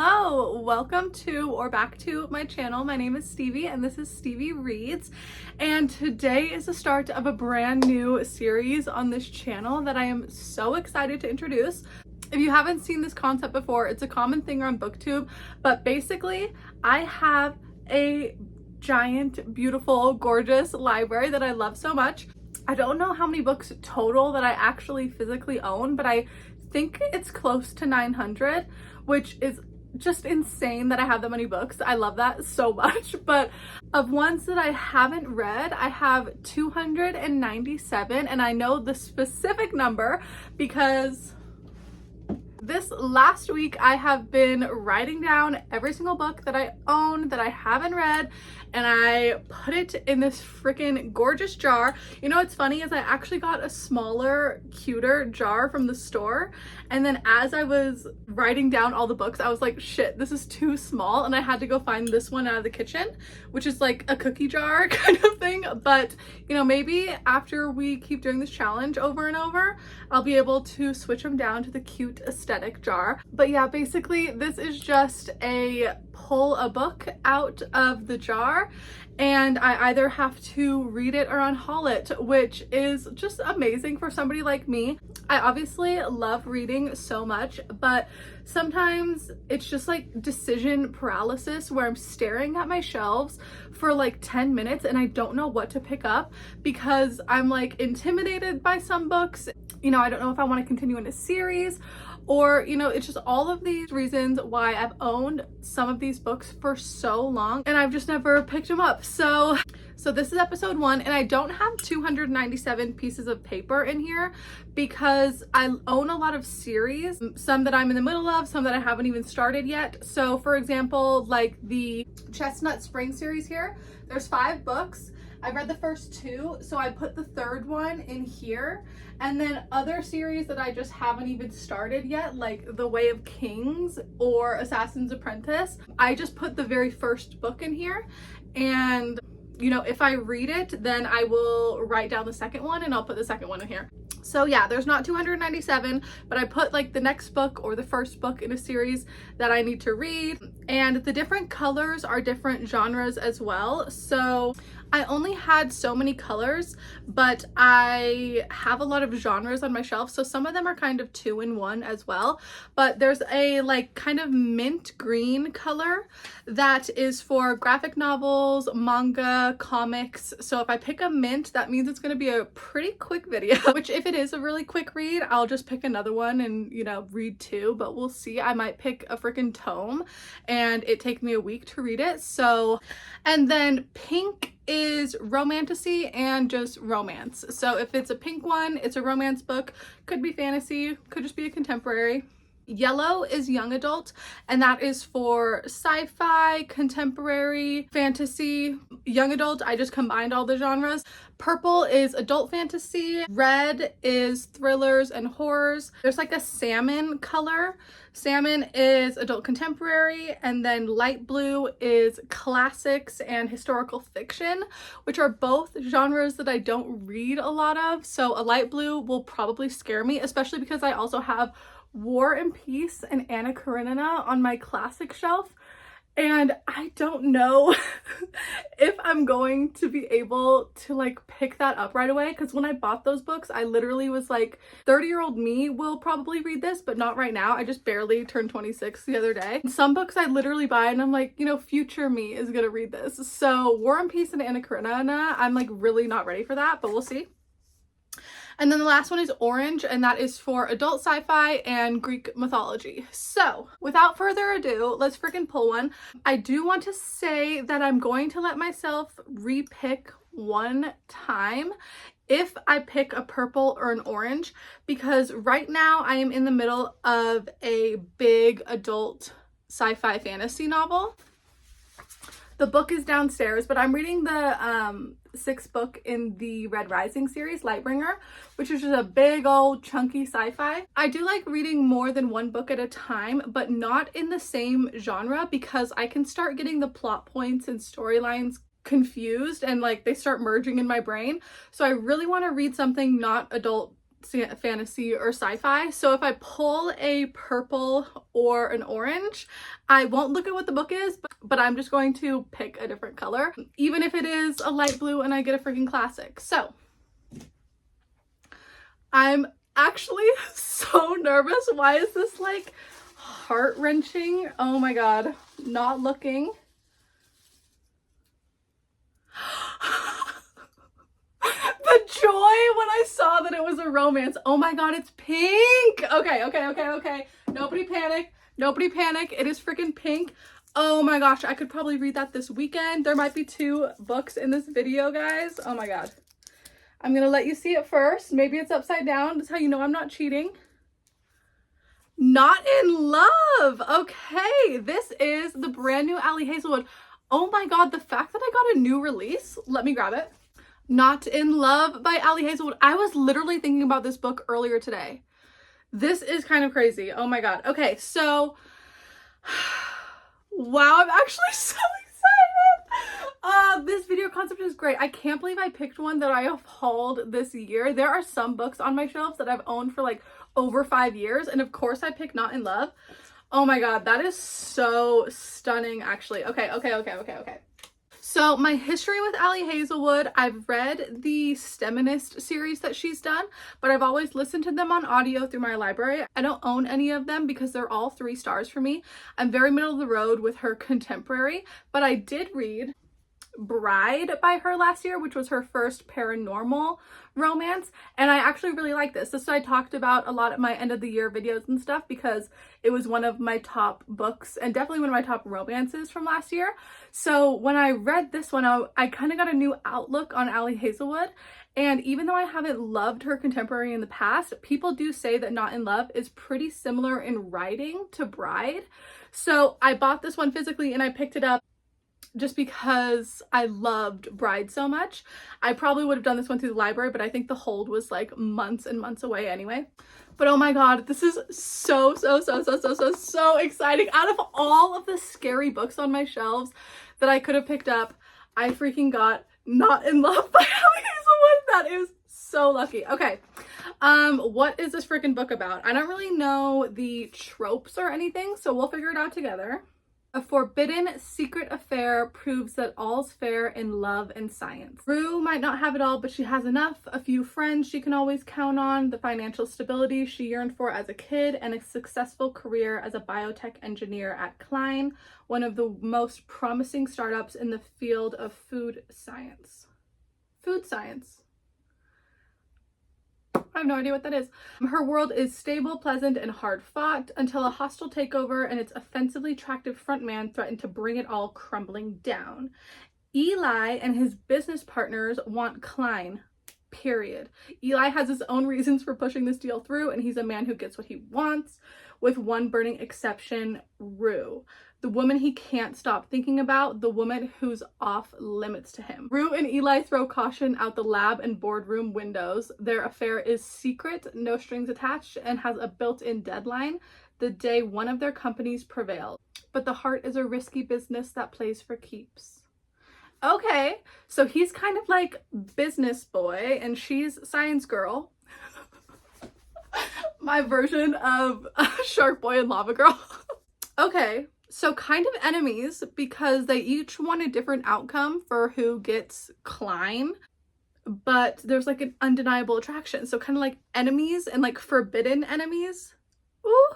Hello, welcome to or back to my channel. My name is Stevie and this is Stevie Reads, and today is the start of a brand new series on this channel that I am so excited to introduce. If you haven't seen this concept before, it's a common thing on BookTube, but basically I have a giant, beautiful, gorgeous library that I love so much. I don't know how many books total that I actually physically own, but I think it's close to 900, which is just insane that I have that many books. I love that so much. But of ones that I haven't read, I have 297, and I know the specific number because this last week I have been writing down every single book that I own that I haven't read, and I put it in this freaking gorgeous jar. You know what's funny is I actually got a smaller, cuter jar from the store, and then as I was writing down all the books, I was like, shit, this is too small, and I had to go find this one out of the kitchen, which is like a cookie jar kind of thing. But you know, maybe after we keep doing this challenge over and over, I'll be able to switch them down to the cute aesthetic jar. But yeah, basically this is just a pull a book out of the jar, and I either have to read it or unhaul it, which is just amazing for somebody like me. I obviously love reading so much, but sometimes it's just like decision paralysis where I'm staring at my shelves for like 10 minutes and I don't know what to pick up because I'm like intimidated by some books. You know, I don't know if I want to continue in a series, or, you know, it's just all of these reasons why I've owned some of these books for so long and I've just never picked them up. So this is episode 1, and I don't have 297 pieces of paper in here because I own a lot of series, some that I'm in the middle of, some that I haven't even started yet. So for example, like the Chestnut Spring series here, there's 5 books. I read the first 2, so I put the third one in here. And then other series that I just haven't even started yet, like The Way of Kings or Assassin's Apprentice, I just put the very first book in here. And you know, if I read it, then I will write down the second one and I'll put the second one in here. So yeah, there's not 297, but I put like the next book or the first book in a series that I need to read. And the different colors are different genres as well. So I only had so many colors, but I have a lot of genres on my shelf. So some of them are kind of 2 in 1 as well. But there's a like kind of mint green color that is for graphic novels, manga, comics. So if I pick a mint, that means it's going to be a pretty quick video, which if it is a really quick read, I'll just pick another one and, you know, read 2, but we'll see. I might pick a freaking tome and it take me a week to read it. So, and then pink is romantasy and just romance. So if it's a pink one, it's a romance book, could be fantasy, could just be a contemporary. Yellow is young adult, and that is for sci-fi, contemporary, fantasy, young adult. I just combined all the genres. Purple is adult fantasy. Red is thrillers and horrors. There's like a salmon color. Salmon is adult contemporary, and then light blue is classics and historical fiction, which are both genres that I don't read a lot of. So a light blue will probably scare me, especially because I also have War and Peace and Anna Karenina on my classic shelf, and I don't know if I'm going to be able to like pick that up right away, because when I bought those books I literally was like, 30-year-old me will probably read this, but not right now. I just barely turned 26 the other day. Some books I literally buy and I'm like, you know, future me is gonna read this. So War and Peace and Anna Karenina, I'm like really not ready for that, but we'll see. And then the last one is orange, and that is for adult sci-fi and Greek mythology. So without further ado, let's freaking pull one. I do want to say that I'm going to let myself repick one time if I pick a purple or an orange, because right now I am in the middle of a big adult sci-fi fantasy novel. The book is downstairs, but I'm reading the 6th book in the Red Rising series, Lightbringer, which is just a big old chunky sci-fi. I do like reading more than one book at a time, but not in the same genre, because I can start getting the plot points and storylines confused and like they start merging in my brain. So I really want to read something not adult fantasy or sci-fi. So if I pull a purple or an orange, I won't look at what the book is, but I'm just going to pick a different color, even if it is a light blue and I get a freaking classic. So I'm actually so nervous. Why is this like heart-wrenching? Oh my god, not looking. The joy when I saw that it was a romance. Oh my god, it's pink. Okay. Nobody panic. Nobody panic. It is freaking pink. Oh my gosh, I could probably read that this weekend. There might be 2 books in this video, guys. Oh my god. I'm gonna let you see it first. Maybe it's upside down. That's how you know I'm not cheating. Not in Love. Okay, this is the brand new Ali Hazelwood. Oh my god, the fact that I got a new release. Let me grab it. Not in Love by Ali Hazelwood. I was literally thinking about this book earlier today. This is kind of crazy. Oh my god. Okay, so wow, I'm actually so excited. This video concept is great. I can't believe I picked one that I have hauled this year. There are some books on my shelves that I've owned for like over 5 years, and of course I picked Not in Love. Oh my god, that is so stunning actually. Okay. So my history with Ali Hazelwood, I've read the STEMinist series that she's done, but I've always listened to them on audio through my library. I don't own any of them because they're all 3 stars for me. I'm very middle of the road with her contemporary, but I did read Bride by her last year, which was her first paranormal romance, and I actually really like this. This I talked about a lot at my end of the year videos and stuff because it was one of my top books and definitely one of my top romances from last year. So when I read this one, I kind of got a new outlook on Ali Hazelwood, and even though I haven't loved her contemporary in the past, people do say that Not in Love is pretty similar in writing to Bride. So I bought this one physically and I picked it up just because I loved Bride so much. I probably would have done this one through the library, but I think the hold was like months and months away anyway. But oh my god, this is so exciting. Out of all of the scary books on my shelves that I could have picked up, I freaking got Not in Love by Ali Hazelwood. That is so lucky. Okay, what is this freaking book about? I don't really know the tropes or anything, so we'll figure it out together. A forbidden secret affair proves that all's fair in love and science. Rue might not have it all, but she has enough. A few friends she can always count on, the financial stability she yearned for as a kid, and a successful career as a biotech engineer at Klein, one of the most promising startups in the field of food science. Food science. I have no idea what that is. Her world is stable, pleasant, and hard fought until a hostile takeover and its offensively attractive frontman threaten to bring it all crumbling down. Eli and his business partners want Klein, period. Eli has his own reasons for pushing this deal through, and he's a man who gets what he wants, with one burning exception, Rue. The woman he can't stop thinking about, the woman who's off limits to him. Rue and Eli throw caution out the lab and boardroom windows. Their affair is secret, no strings attached, and has a built-in deadline, the day one of their companies prevails. But the heart is a risky business that plays for keeps. Okay, so he's kind of like business boy and she's science girl. My version of Shark Boy and Lava Girl. Okay. So kind of enemies because they each want a different outcome for who gets Klein, but there's like an undeniable attraction. So kind of like enemies and like forbidden enemies. Ooh.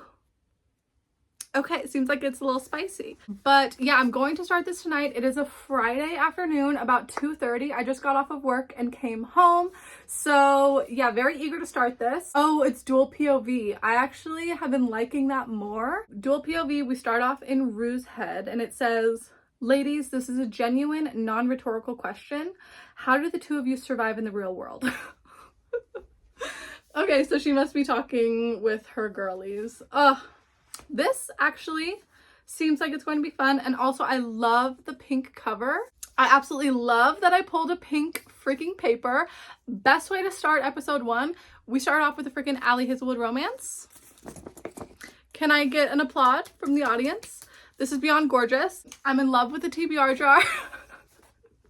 Okay, it seems like it's a little spicy. But yeah, I'm going to start this tonight. It is a Friday afternoon, about 2:30. I just got off of work and came home. So yeah, very eager to start this. Oh, it's dual POV. I actually have been liking that more. Dual POV, we start off in Rue's head and it says, "Ladies, this is a genuine, non-rhetorical question. How do the 2 of you survive in the real world?" Okay, so she must be talking with her girlies. Ugh. This actually seems like it's going to be fun, and also I love the pink cover. I absolutely love that I pulled a pink freaking paper. Best way to start episode 1. We start off with a freaking Ali Hazelwood romance. Can I get an applaud from the audience? This is beyond gorgeous. I'm in love with the TBR jar.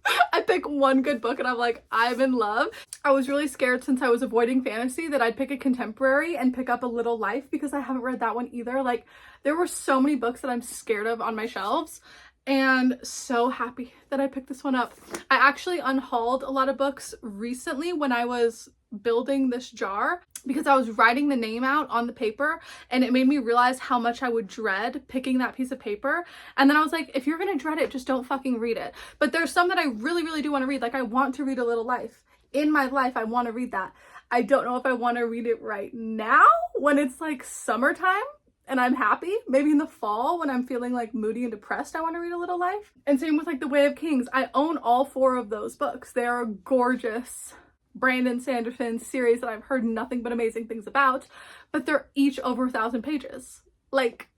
I pick one good book and I'm like, I'm in love. I was really scared since I was avoiding fantasy that I'd pick a contemporary and pick up A Little Life because I haven't read that one either. Like, there were so many books that I'm scared of on my shelves, and so happy that I picked this one up. I actually unhauled a lot of books recently when I was building this jar because I was writing the name out on the paper, and it made me realize how much I would dread picking that piece of paper. And then I was like, if you're gonna dread it, just don't fucking read it. But there's some that I really, really do want to read. Like, I want to read A Little Life. In my life, I want to read that. I don't know if I want to read it right now when it's like summertime and I'm happy. Maybe in the fall when I'm feeling like moody and depressed, I want to read A Little Life. And same with like The Way of Kings. I own all 4 of those books. They are gorgeous Brandon Sanderson series that I've heard nothing but amazing things about, but they're each over 1,000 pages. Like,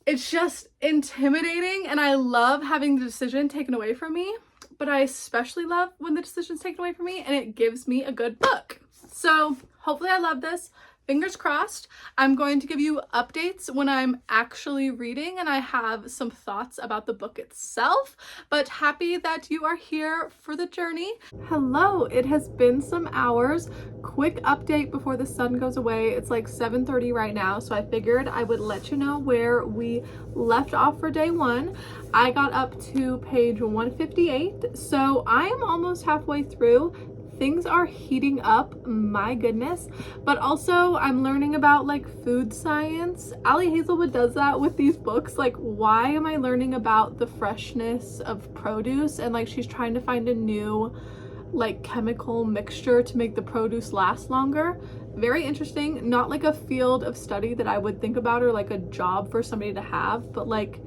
it's just intimidating, and I love having the decision taken away from me, but I especially love when the decision's taken away from me and it gives me a good book. So hopefully I love this. Fingers crossed. I'm going to give you updates when I'm actually reading and I have some thoughts about the book itself, but happy that you are here for the journey. Hello, it has been some hours. Quick update before the sun goes away. It's like 7:30 right now, so I figured I would let you know where we left off for day 1. I got up to page 158, so I am almost halfway through. Things are heating up, my goodness. But also I'm learning about like food science. Ali Hazelwood does that with these books. Like, why am I learning about the freshness of produce? And like, she's trying to find a new like chemical mixture to make the produce last longer. Very interesting. Not like a field of study that I would think about or like a job for somebody to have, but like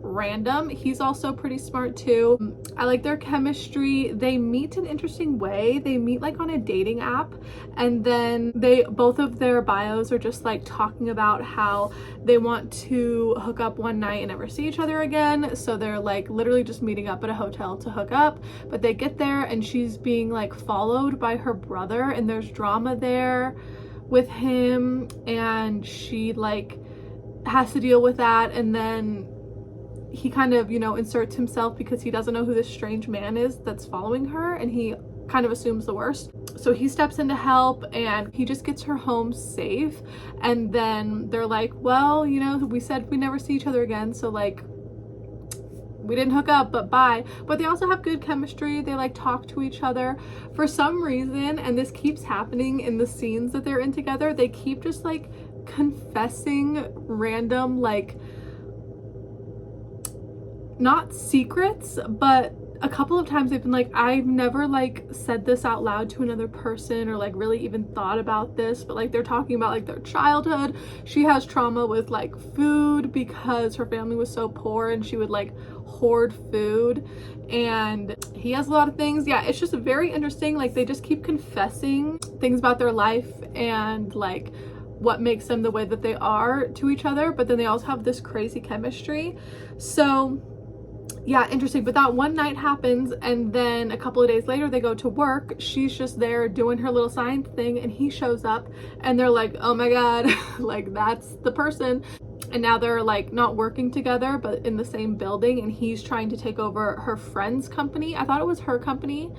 random. He's also pretty smart too. I like their chemistry. They meet an interesting way. They meet like on a dating app, and then both of their bios are just like talking about how they want to hook up one night and never see each other again. So they're like literally just meeting up at a hotel to hook up, but they get there and she's being like followed by her brother, and there's drama there with him, and she like has to deal with that. And then he kind of, you know, inserts himself because he doesn't know who this strange man is that's following her, and he kind of assumes the worst. So he steps in to help, and he just gets her home safe. And then they're like, well, you know, we said we never see each other again, so like we didn't hook up, but bye. But they also have good chemistry. They like talk to each other for some reason, and this keeps happening in the scenes that they're in together. They keep just like confessing random like, not secrets, but a couple of times they've been like, I've never like said this out loud to another person or like really even thought about this, but like they're talking about like their childhood. She has trauma with like food because her family was so poor and she would like hoard food, and he has a lot of things. Yeah, it's just very interesting. Like, they just keep confessing things about their life and like what makes them the way that they are to each other, but then they also have this crazy chemistry. So yeah, interesting. But that one night happens, and then a couple of days later they go to work. She's just there doing her little science thing, and he shows up, and they're like, oh my god, like that's the person. And now they're like not working together but in the same building, and he's trying to take over her friend's company. I thought it was her company,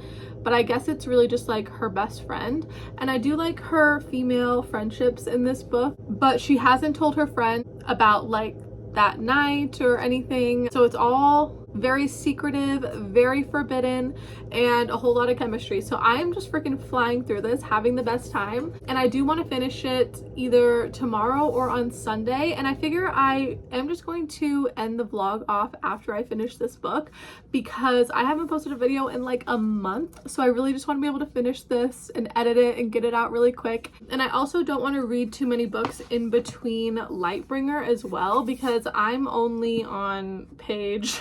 but I guess it's really just like her best friend. And I do like her female friendships in this book, but she hasn't told her friend about like that night or anything, so it's all very secretive, very forbidden, and a whole lot of chemistry. So I'm just freaking flying through this, having the best time, and I do want to finish it either tomorrow or on Sunday. And I figure I am just going to end the vlog off after I finish this book because I haven't posted a video in like a month, so I really just want to be able to finish this and edit it and get it out really quick. And I also don't want to read too many books in between Lightbringer as well, because I'm only on page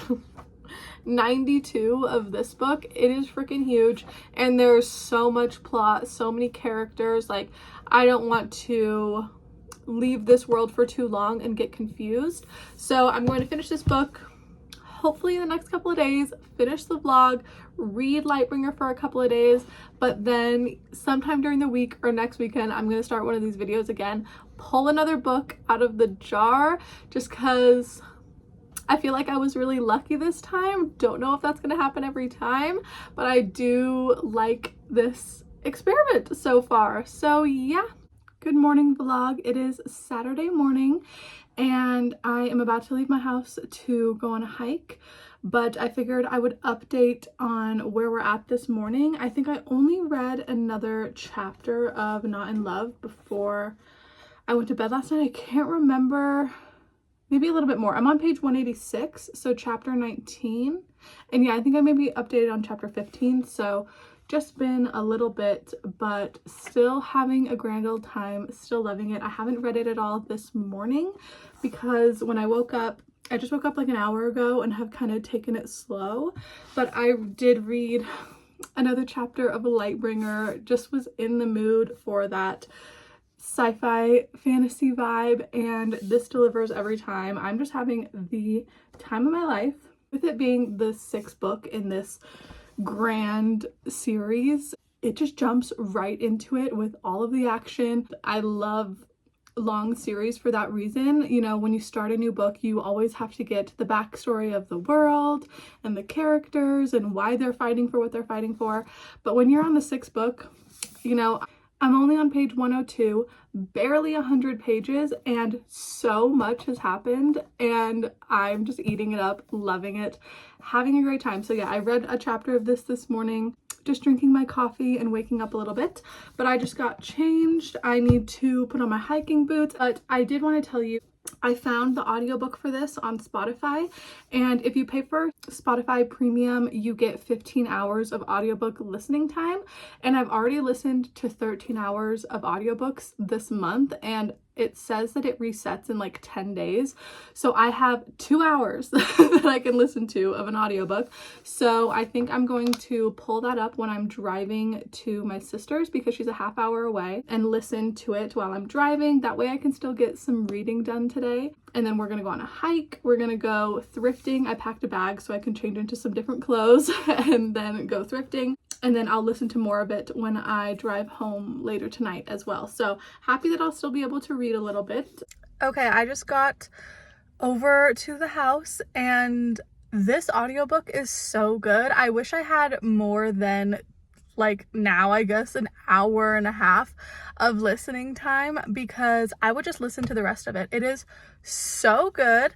92 of this book. It is freaking huge, and there's so much plot, so many characters. Like, I don't want to leave this world for too long and get confused. So I'm going to finish this book hopefully in the next couple of days, finish the vlog, read Lightbringer for a couple of days, but then sometime during the week or next weekend I'm going to start one of these videos again, pull another book out of the jar, just because I feel like I was really lucky this time. Don't know if that's gonna happen every time, but I do like this experiment so far. So yeah, good morning vlog. It is Saturday morning and I am about to leave my house to go on a hike, but I figured I would update on where we're at this morning. I think I only read another chapter of Not in Love before I went to bed last night. I can't remember, maybe a little bit more. I'm on page 186, so chapter 19. And yeah, I think I maybe updated on chapter 15, so just been a little bit, but still having a grand old time, still loving it. I haven't read it at all this morning because when I woke up, I just woke up like an hour ago and have kind of taken it slow, but I did read another chapter of Lightbringer, just was in the mood for that sci-fi fantasy vibe, and this delivers every time. I'm just having the time of my life with it being the 6th book in this grand series. It just jumps right into it with all of the action. I love long series for that reason. You know, when you start a new book, you always have to get the backstory of the world and the characters and why they're fighting for what they're fighting for. But when you're on the 6th book, you know, I'm only on page 102, barely 100 pages, and so much has happened, and I'm just eating it up, loving it, having a great time. So yeah, I read a chapter of this morning, just drinking my coffee and waking up a little bit, but I just got changed. I need to put on my hiking boots, but I did want to tell you, I found the audiobook for this on Spotify, and if you pay for Spotify Premium, you get 15 hours of audiobook listening time, and I've already listened to 13 hours of audiobooks this month, and it says that it resets in like 10 days. So I have 2 hours that I can listen to of an audiobook. So I think I'm going to pull that up when I'm driving to my sister's because she's a half hour away, and listen to it while I'm driving. That way I can still get some reading done today. And then we're gonna go on a hike. We're gonna go thrifting. I packed a bag so I can change into some different clothes and then go thrifting. And then I'll listen to more of it when I drive home later tonight as well. So happy that I'll still be able to read a little bit. Okay, I just got over to the house and this audiobook is so good. I wish I had more than, like, now I guess an hour and a half of listening time, because I would just listen to the rest of it. It is so good.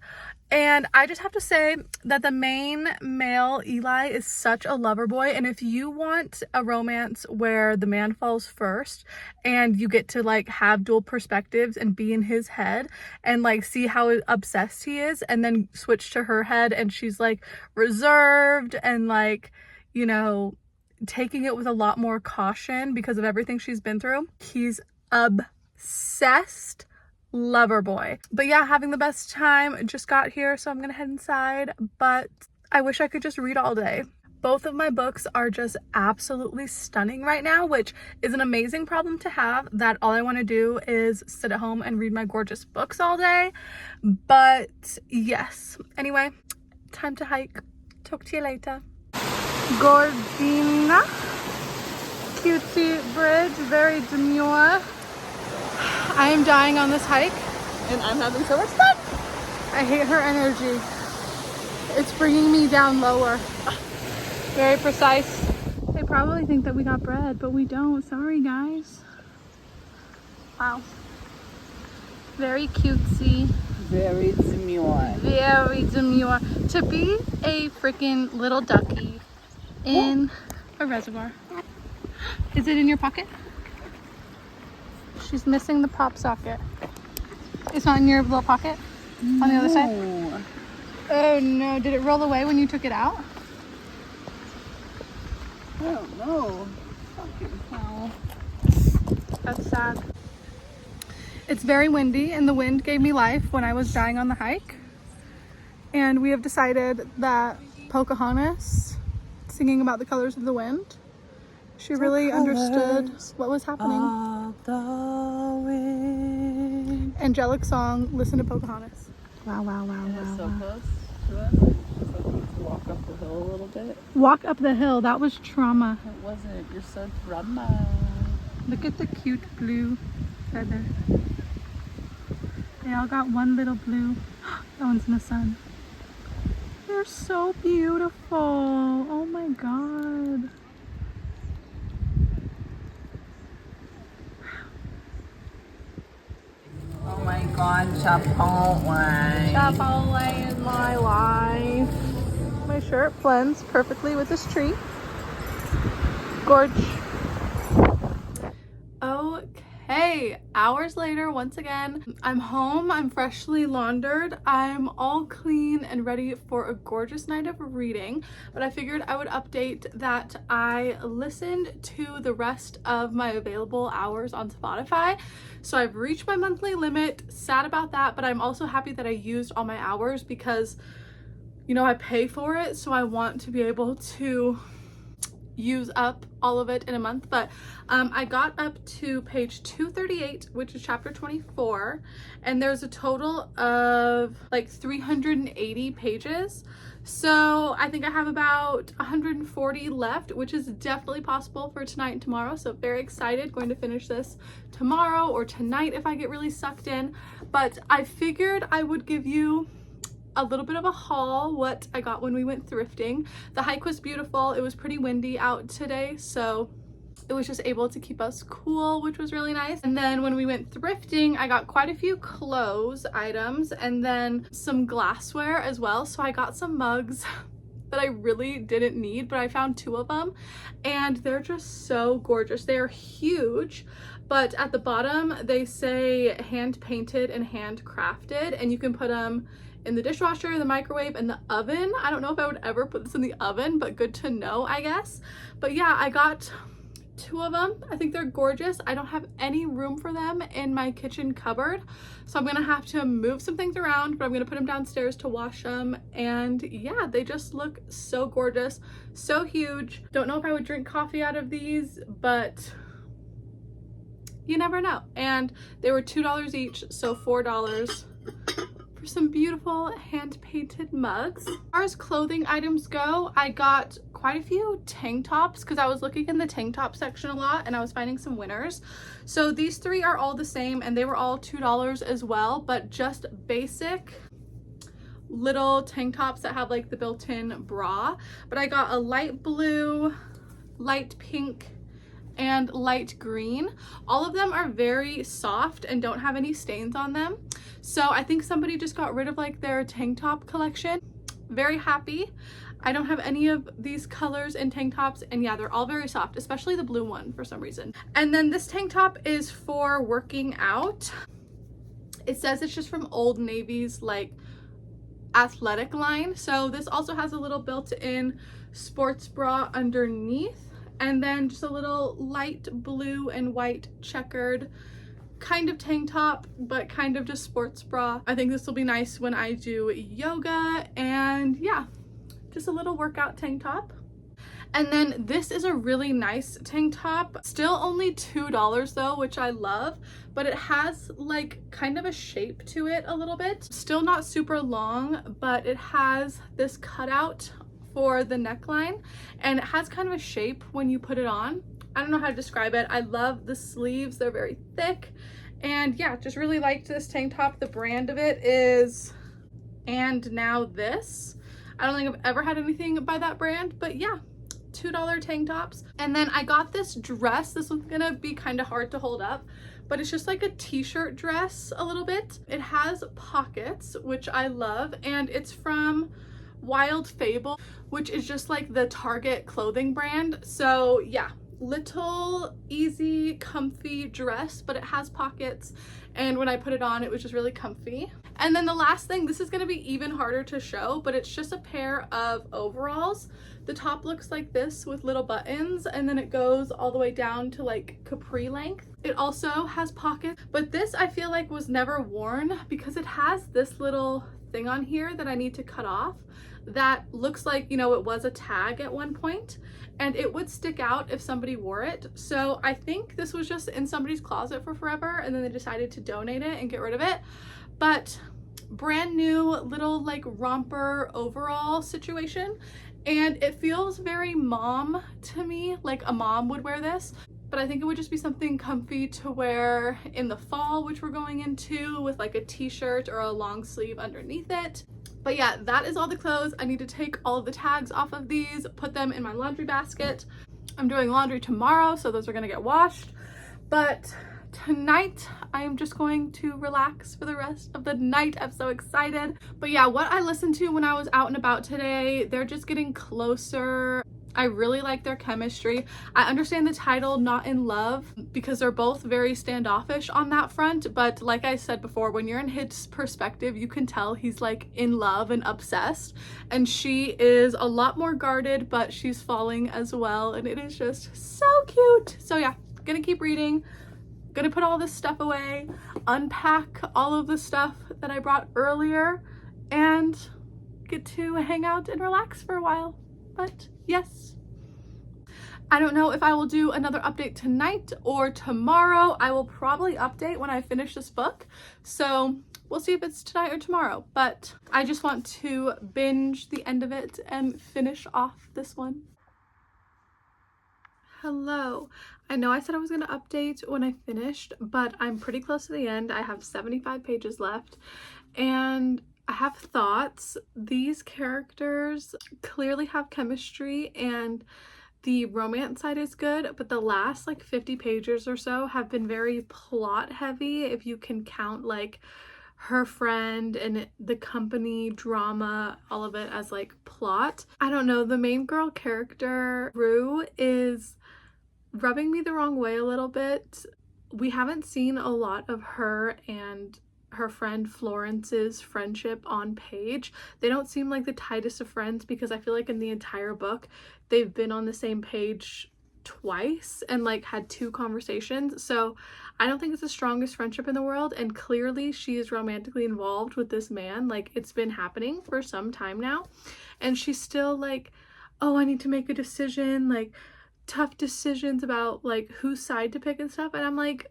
And I just have to say that the main male, Eli, is such a lover boy. And if you want a romance where the man falls first and you get to like have dual perspectives and be in his head and like see how obsessed he is, and then switch to her head and she's like reserved and like, you know, taking it with a lot more caution because of everything she's been through. He's obsessed. Lover boy. But yeah, having the best time. Just got here, so I'm gonna head inside, but I wish I could just read all day. Both of my books are just absolutely stunning right now, which is an amazing problem to have, that all I want to do is sit at home and read my gorgeous books all day. But yes, anyway, time to hike. Talk to you later. Gordina, cutesy bridge, very demure. I am dying on this hike and I'm having so much fun. I hate her energy. It's bringing me down lower. Very precise. They probably think that we got bread, but we don't. Sorry, guys. Wow. Very cutesy. Very demure. Very demure. To be a freaking little ducky in a reservoir. Is it in your pocket? She's missing the pop socket. It's not in your little pocket? No. On the other side? Oh no, did it roll away when you took it out? I don't know. Oh, that's sad. It's very windy and the wind gave me life when I was dying on the hike. And we have decided that Pocahontas, singing about the colors of the wind, she really understood what was happening. Angelic song, listen to Pocahontas. Wow, wow, wow, And wow. it's so wow. close to us. So close to walk up the hill a little bit. Walk up the hill, that was trauma. It wasn't. You're so drama. Look at the cute blue feather. They all got one little blue. That one's in the sun. They're so beautiful. Oh my god. Oh my god, Chipotle. Chipotle is my life. My shirt blends perfectly with this tree. Gorge. Okay, hours later, once again, I'm home. I'm freshly laundered. I'm all clean and ready for a gorgeous night of reading. But I figured I would update that I listened to the rest of my available hours on Spotify. So I've reached my monthly limit. Sad about that, but I'm also happy that I used all my hours because, you know, I pay for it. So I want to be able to use up all of it in a month. But I got up to page 238, which is chapter 24, and there's a total of like 380 pages. So I think I have about 140 left, which is definitely possible for tonight and tomorrow. So very excited, going to finish this tomorrow or tonight if I get really sucked in. But I figured I would give you a little bit of a haul, what I got when we went thrifting. The hike was beautiful. It was pretty windy out today, so it was just able to keep us cool, which was really nice. And then when we went thrifting, I got quite a few clothes items and then some glassware as well. So I got some mugs that I really didn't need, but I found 2 of them and they're just so gorgeous. They are huge, but at the bottom they say hand painted and handcrafted, and you can put them in the dishwasher, the microwave, and the oven. I don't know if I would ever put this in the oven, but good to know, I guess. But yeah, I got 2 of them. I think they're gorgeous. I don't have any room for them in my kitchen cupboard, so I'm gonna have to move some things around, but I'm gonna put them downstairs to wash them. And yeah, they just look so gorgeous, so huge. Don't know if I would drink coffee out of these, but you never know. And they were $2 each, so $4 for some beautiful hand-painted mugs. As far as clothing items go, I got quite a few tank tops because I was looking in the tank top section a lot and I was finding some winners. So these 3 are all the same and they were all $2 as well, but just basic little tank tops that have like the built-in bra. But I got a light blue, light pink, and light green. All of them are very soft and don't have any stains on them. So I think somebody just got rid of like their tank top collection. Very happy. I don't have any of these colors in tank tops, and yeah, they're all very soft, especially the blue one for some reason. And then this tank top is for working out. It says it's just from Old Navy's like athletic line. So this also has a little built-in sports bra underneath, and then just a little light blue and white checkered kind of tank top, but kind of just sports bra. I think this will be nice when I do yoga, and yeah, just a little workout tank top. And then this is a really nice tank top, still only $2 though, which I love, but it has like kind of a shape to it a little bit. Still not super long, but it has this cutout for the neckline and it has kind of a shape when you put it on. I don't know how to describe it. I love the sleeves, they're very thick, and yeah, just really liked this tank top. The brand of it is And Now This. I don't think I've ever had anything by that brand, but yeah, $2 tank tops. And then I got this dress. This one's gonna be kind of hard to hold up, but it's just like a t-shirt dress a little bit. It has pockets, which I love, and it's from Wild Fable, which is just like the Target clothing brand. So yeah, little easy comfy dress, but it has pockets, and when I put it on it was just really comfy. And then the last thing, this is going to be even harder to show, but it's just a pair of overalls. The top looks like this with little buttons, and then it goes all the way down to like capri length. It also has pockets, but this I feel like was never worn because it has this little thing on here that I need to cut off that looks like, you know, it was a tag at one point and it would stick out if somebody wore it. So I think this was just in somebody's closet for forever and then they decided to donate it and get rid of it. But brand new little like romper overall situation, and it feels very mom to me, like a mom would wear this. But I think it would just be something comfy to wear in the fall, which we're going into, with like a t-shirt or a long sleeve underneath it. But yeah, that is all the clothes. I need to take all of the tags off of these, put them in my laundry basket. I'm doing laundry tomorrow, so those are gonna get washed. But tonight I am just going to relax for the rest of the night. I'm so excited. But yeah, what I listened to when I was out and about today, they're just getting closer. I really like their chemistry. I understand the title Not in Love because they're both very standoffish on that front, but like I said before, when you're in his perspective, you can tell he's like in love and obsessed, and she is a lot more guarded, but she's falling as well, and it is just so cute. So yeah, gonna keep reading, gonna put all this stuff away, unpack all of the stuff that I brought earlier, and get to hang out and relax for a while. But yes, I don't know if I will do another update tonight or tomorrow. I will probably update when I finish this book, so we'll see if it's tonight or tomorrow, but I just want to binge the end of it and finish off this one. Hello. I know I said I was going to update when I finished, but I'm pretty close to the end. I have 75 pages left, and I have thoughts. These characters clearly have chemistry and the romance side is good, but the last like 50 pages or so have been very plot heavy, if you can count like her friend and the company drama, all of it as like plot. I don't know, the main girl character, Rue, is rubbing me the wrong way a little bit. We haven't seen a lot of her and her friend Florence's friendship on page. They don't seem like the tightest of friends because I feel like in the entire book they've been on the same page twice and like had 2 conversations. So I don't think it's the strongest friendship in the world, and clearly she is romantically involved with this man. Like, it's been happening for some time now, and she's still like, oh, I need to make a decision, like tough decisions about like whose side to pick and stuff. And I'm like,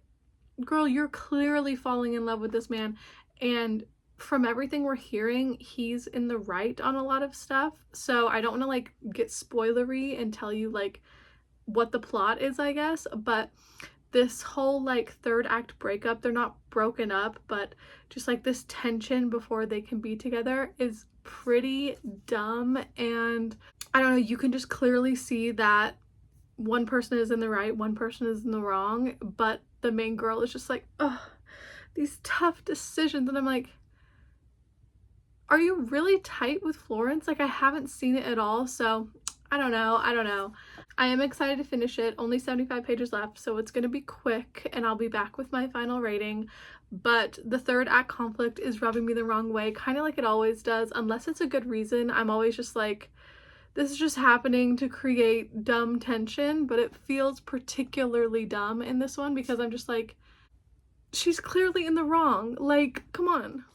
girl, you're clearly falling in love with this man, and from everything we're hearing, he's in the right on a lot of stuff. So I don't want to like get spoilery and tell you like what the plot is, I guess, but this whole like 3rd act breakup, they're not broken up, but just like this tension before they can be together is pretty dumb. And I don't know, you can just clearly see that one person is in the right, one person is in the wrong, but the main girl is just like, oh, these tough decisions. And I'm like, are you really tight with Florence? Like, I haven't seen it at all, so I don't know. I am excited to finish it. Only 75 pages left, so it's gonna be quick, and I'll be back with my final rating. But the 3rd act conflict is rubbing me the wrong way, kind of like it always does, unless it's a good reason. I'm always just like, this is just happening to create dumb tension, but it feels particularly dumb in this one because I'm just like, she's clearly in the wrong. Like, come on.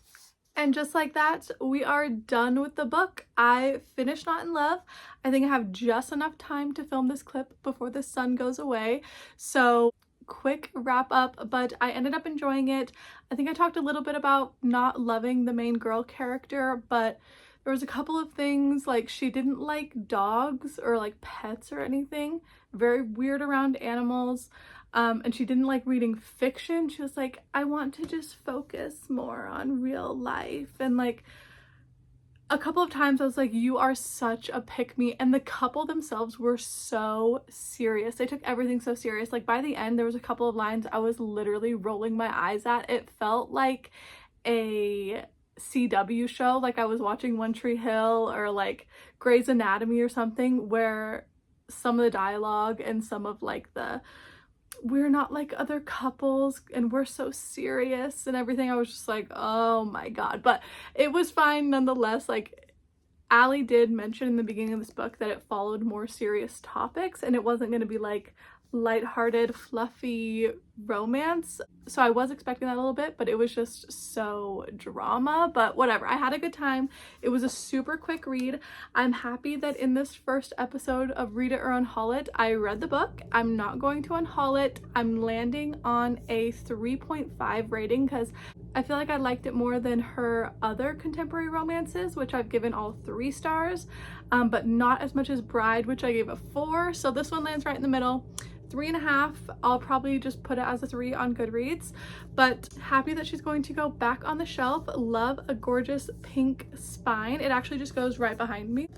And just like that, we are done with the book. I finished Not in Love. I think I have just enough time to film this clip before the sun goes away. So quick wrap up, but I ended up enjoying it. I think I talked a little bit about not loving the main girl character, but there was a couple of things, like she didn't like dogs or like pets or anything, very weird around animals, and she didn't like reading fiction. She was like, I want to just focus more on real life. And like a couple of times I was like, you are such a pick-me. And the couple themselves were so serious. They took everything so serious. Like by the end, there was a couple of lines I was literally rolling my eyes at. It felt like a CW show, like I was watching One Tree Hill or like Grey's Anatomy or something, where some of the dialogue and some of like the we're not like other couples and we're so serious and everything, I was just like, oh my god. But it was fine nonetheless. Like Allie did mention in the beginning of this book that it followed more serious topics and it wasn't going to be like lighthearted, fluffy romance. So I was expecting that a little bit, but it was just so drama. But whatever, I had a good time. It was a super quick read. I'm happy that in this first episode of Read It or Unhaul It, I read the book. I'm not going to unhaul it. I'm landing on a 3.5 rating because I feel like I liked it more than her other contemporary romances, which I've given all 3 stars, but not as much as Bride, which I gave a 4. So this one lands right in the middle. 3.5. I'll probably just put it as a 3 on Goodreads, but happy that she's going to go back on the shelf. Love a gorgeous pink spine. It actually just goes right behind me.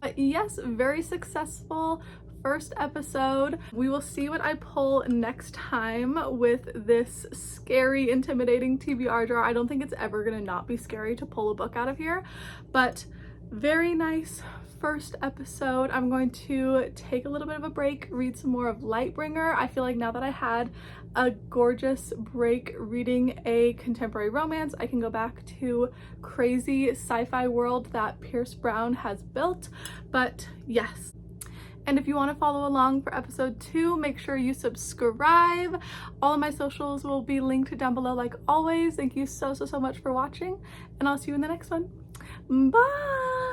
But yes, very successful first episode. We will see what I pull next time with this scary, intimidating TBR jar. I don't think it's ever gonna not be scary to pull a book out of here, but very nice first episode. I'm going to take a little bit of a break, read some more of Lightbringer. I feel like now that I had a gorgeous break reading a contemporary romance, I can go back to crazy sci-fi world that Pierce Brown has built. But yes. And if you want to follow along for episode 2, make sure you subscribe. All of my socials will be linked down below like always. Thank you so much for watching, and I'll see you in the next one. Bye!